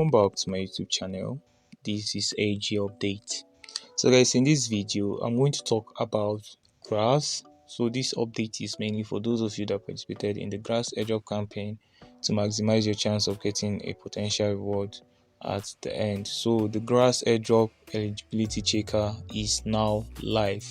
welcome back to my YouTube channel. This is AG Update. So guys, in this video I'm going to talk about grass. So this update is mainly for those of you that participated in the grass airdrop campaign to maximize your chance of getting a potential reward at the end. So the grass airdrop eligibility checker is now live.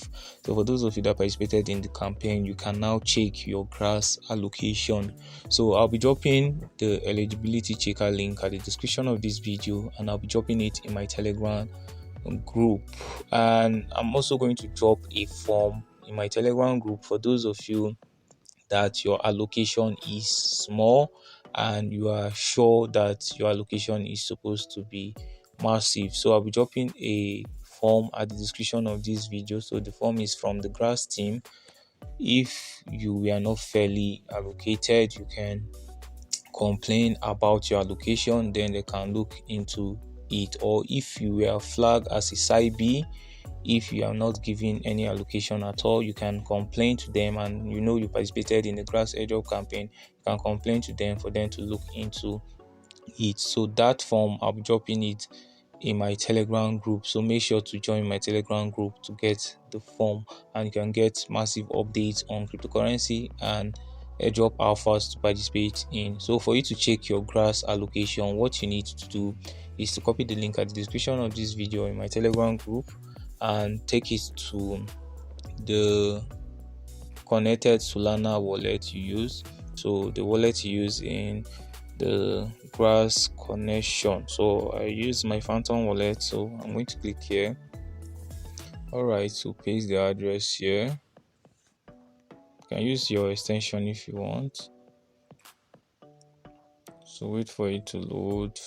So for those of you that participated in the campaign, you can now check your grass allocation. So I'll be dropping the eligibility checker link at the description of this video, and I'll be dropping it in my Telegram group. And I'm also going to drop a form in my Telegram group for those of you that your allocation is small and you are sure that your allocation is supposed to be massive. So I'll be dropping a form at the description of this video. So the form is from the grass team. If you were not fairly allocated, you can complain about your allocation, then they can look into it. Or if you were flagged as a side B, if you are not given any allocation at all, you can complain to them, and you participated in the grass airdrop campaign, you can complain to them for them to look into it. So that form, I'll be dropping it in my Telegram group, so make sure to join my Telegram group to get the form, and you can get massive updates on cryptocurrency and airdrop alphas to participate in. So for you to check your grass allocation, what you need to do is to copy the link at the description of this video in my Telegram group and take it to the connected Solana wallet you use. So the wallet you use in the grass connection. So I use my Phantom wallet, so I'm going to click here. Alright, so paste the address here. You can use your extension if you want. So wait for it to load.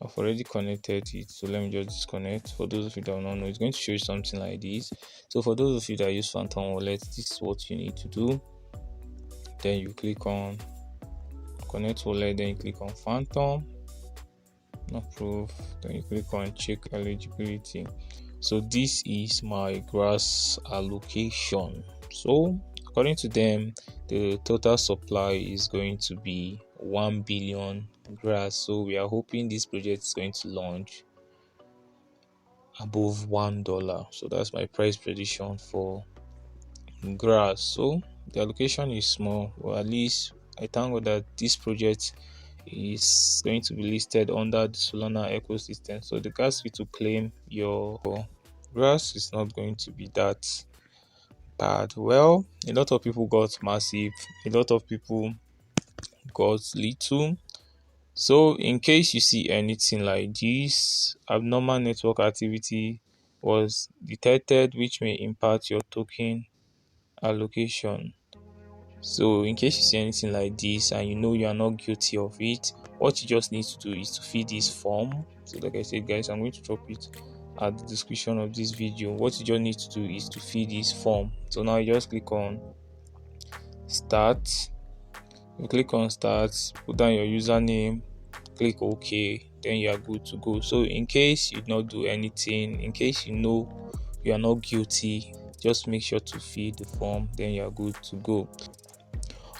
I've already connected it, so let me just disconnect. For those of you that don't know, it's going to show you something like this. So for those of you that use Phantom wallet, this is what you need to do. Then you click on connect wallet, then you click on Phantom, approve, then you click on check eligibility. So this is my grass allocation. So according to them, the total supply is going to be 1 billion grass. So we are hoping this project is going to launch above $1. So that's my price prediction for grass. So the allocation is small, or at least I thank God that this project is going to be listed under the Solana ecosystem. So the gas fee to claim your grass is not going to be that bad. Well, a lot of people got massive, a lot of people got little. So in case you see anything like this, abnormal network activity was detected which may impact your token allocation. So in case you see anything like this and you are not guilty of it, what you just need to do is to fill this form. So like I said guys, I'm going to drop it at the description of this video. What you just need to do is to fill this form. So now you just click on start. You click on start, put down your username, click OK, then you are good to go. So in case you not do anything, in case you are not guilty, just make sure to fill the form, then you are good to go.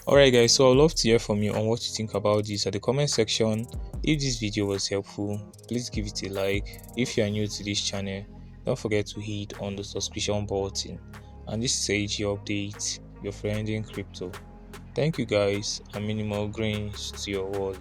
Alright guys, so I'd love to hear from you on what you think about this at the comment section. If this video was helpful, please give it a like. If you are new to this channel, don't forget to hit on the subscription button. And this is AG Update, your friend in crypto. Thank you guys, and minimal grains to your wallet.